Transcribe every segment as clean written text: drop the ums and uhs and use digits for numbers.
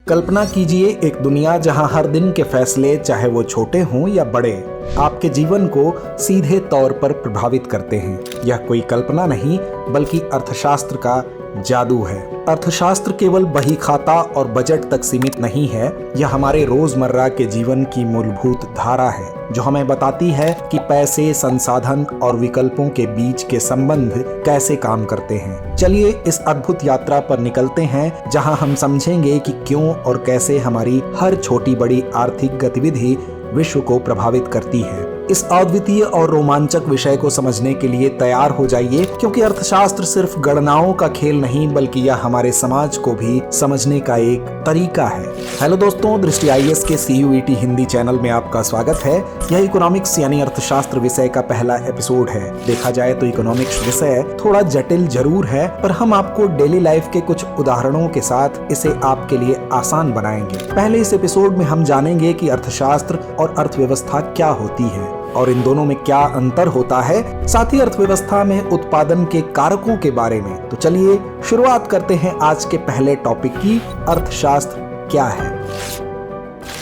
कल्पना कीजिए एक दुनिया जहां हर दिन के फैसले, चाहे वो छोटे हों या बड़े, आपके जीवन को सीधे तौर पर प्रभावित करते हैं। यह कोई कल्पना नहीं बल्कि अर्थशास्त्र का जादू है। अर्थशास्त्र केवल बही खाता और बजट तक सीमित नहीं है, यह हमारे रोजमर्रा के जीवन की मूलभूत धारा है जो हमें बताती है कि पैसे, संसाधन और विकल्पों के बीच के संबंध कैसे काम करते हैं। चलिए इस अद्भुत यात्रा पर निकलते हैं जहां हम समझेंगे कि क्यों और कैसे हमारी हर छोटी बड़ी आर्थिक गतिविधि विश्व को प्रभावित करती है। इस अद्वितीय और रोमांचक विषय को समझने के लिए तैयार हो जाइए, क्योंकि अर्थशास्त्र सिर्फ गणनाओं का खेल नहीं बल्कि यह हमारे समाज को भी समझने का एक तरीका है। हेलो दोस्तों, दृष्टि IAS के CUET हिंदी चैनल में आपका स्वागत है। यह इकोनॉमिक्स यानी अर्थशास्त्र विषय का पहला एपिसोड है। देखा जाए तो इकोनॉमिक्स विषय थोड़ा जटिल जरूर है, पर हम आपको डेली लाइफ के कुछ उदाहरणों के साथ इसे आपके लिए आसान बनाएंगे। पहले इस एपिसोड में हम जानेंगे कि अर्थशास्त्र और अर्थव्यवस्था क्या होती है और इन दोनों में क्या अंतर होता है, साथ ही अर्थव्यवस्था में उत्पादन के कारकों के बारे में। तो चलिए शुरुआत करते हैं आज के पहले टॉपिक की। अर्थशास्त्र क्या है?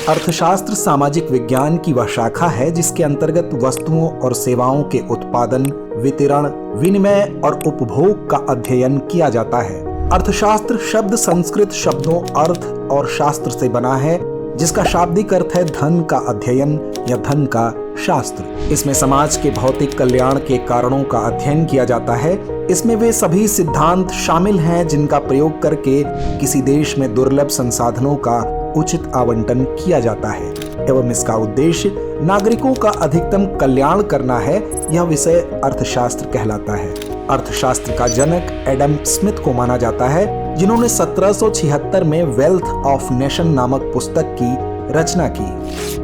अर्थशास्त्र सामाजिक विज्ञान की वह शाखा है जिसके अंतर्गत वस्तुओं और सेवाओं के उत्पादन, वितरण, विनिमय और उपभोग का अध्ययन किया जाता है। अर्थशास्त्र शब्द संस्कृत शब्दों अर्थ और शास्त्र से बना है, जिसका शाब्दिक अर्थ है धन का अध्ययन या धन का शास्त्र। इसमें समाज के भौतिक कल्याण के कारणों का अध्ययन किया जाता है। इसमें वे सभी सिद्धांत शामिल हैं जिनका प्रयोग करके किसी देश में दुर्लभ संसाधनों का उचित आवंटन किया जाता है एवं इसका उद्देश्य नागरिकों का अधिकतम कल्याण करना है। यह विषय अर्थशास्त्र कहलाता है। अर्थशास्त्र का जनक एडम स्मिथ को माना जाता है, जिन्होंने 1776 में वेल्थ ऑफ नेशन नामक पुस्तक की रचना की।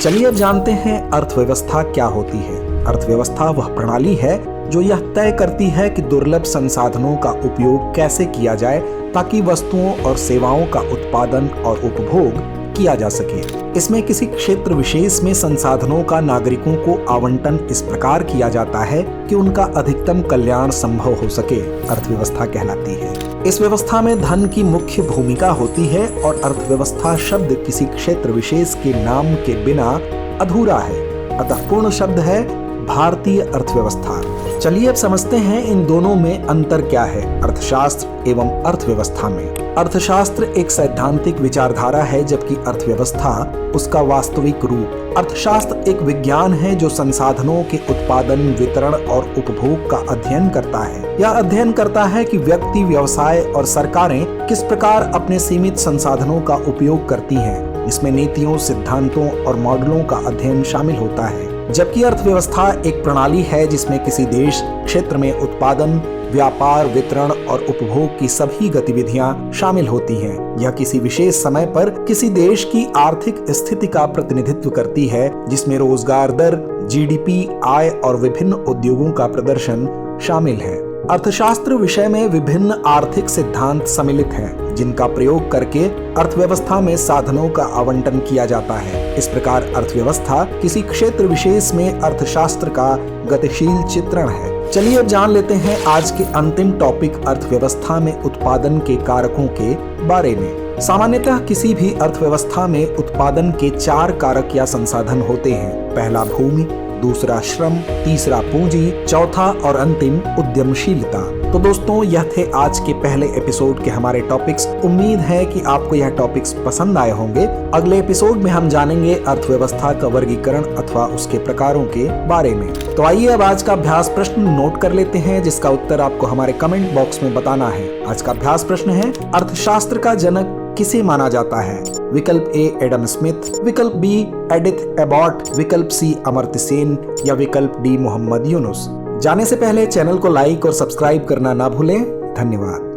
चलिए अब जानते हैं अर्थव्यवस्था क्या होती है। अर्थव्यवस्था वह प्रणाली है जो यह तय करती है कि दुर्लभ संसाधनों का उपयोग कैसे किया जाए ताकि वस्तुओं और सेवाओं का उत्पादन और उपभोग किया जा सके। इसमें किसी क्षेत्र विशेष में संसाधनों का नागरिकों को आवंटन इस प्रकार किया जाता है कि उनका अधिकतम कल्याण संभव हो सके, अर्थव्यवस्था कहलाती है। इस व्यवस्था में धन की मुख्य भूमिका होती है और अर्थव्यवस्था शब्द किसी क्षेत्र विशेष के नाम के बिना अधूरा है, अतः पूर्ण शब्द है भारतीय अर्थव्यवस्था। चलिए अब समझते हैं इन दोनों में अंतर क्या है, अर्थशास्त्र एवं अर्थव्यवस्था में। अर्थशास्त्र एक सैद्धांतिक विचारधारा है जबकि अर्थव्यवस्था उसका वास्तविक रूप। अर्थशास्त्र एक विज्ञान है जो संसाधनों के उत्पादन, वितरण और उपभोग का अध्ययन करता है। यह अध्ययन करता है कि व्यक्ति, व्यवसाय और सरकारें किस प्रकार अपने सीमित संसाधनों का उपयोग करती हैं। इसमें नीतियों, सिद्धांतों और मॉडलों का अध्ययन शामिल होता है। जबकि अर्थव्यवस्था एक प्रणाली है जिसमें किसी देश क्षेत्र में उत्पादन, व्यापार, वितरण और उपभोग की सभी गतिविधियां शामिल होती हैं। यह किसी विशेष समय पर किसी देश की आर्थिक स्थिति का प्रतिनिधित्व करती है, जिसमें रोजगार दर, GDP, आय और विभिन्न उद्योगों का प्रदर्शन शामिल है। अर्थशास्त्र विषय में विभिन्न आर्थिक सिद्धांत सम्मिलित हैं, जिनका प्रयोग करके अर्थव्यवस्था में साधनों का आवंटन किया जाता है। इस प्रकार अर्थव्यवस्था किसी क्षेत्र विशेष में अर्थशास्त्र का गतिशील चित्रण है। चलिए अब जान लेते हैं आज के अंतिम टॉपिक अर्थव्यवस्था में उत्पादन के कारकों के बारे में। सामान्यतः किसी भी अर्थव्यवस्था में उत्पादन के 4 कारक या संसाधन होते हैं। पहला भूमि, दूसरा श्रम, तीसरा पूंजी, चौथा और अंतिम उद्यमशीलता। तो दोस्तों, यह थे आज के पहले एपिसोड के हमारे टॉपिक्स। उम्मीद है कि आपको यह टॉपिक्स पसंद आए होंगे। अगले एपिसोड में हम जानेंगे अर्थव्यवस्था का वर्गीकरण अथवा उसके प्रकारों के बारे में। तो आइए अब आज का अभ्यास प्रश्न नोट कर लेते हैं, जिसका उत्तर आपको हमारे कमेंट बॉक्स में बताना है। आज का अभ्यास प्रश्न है, अर्थशास्त्र का जनक किसे माना जाता है? विकल्प ए एडम स्मिथ, विकल्प बी एडिथ एबॉट, विकल्प सी अमर्त्य सेन या विकल्प डी मोहम्मद यूनुस। जाने से पहले चैनल को लाइक और सब्सक्राइब करना ना भूलें। धन्यवाद।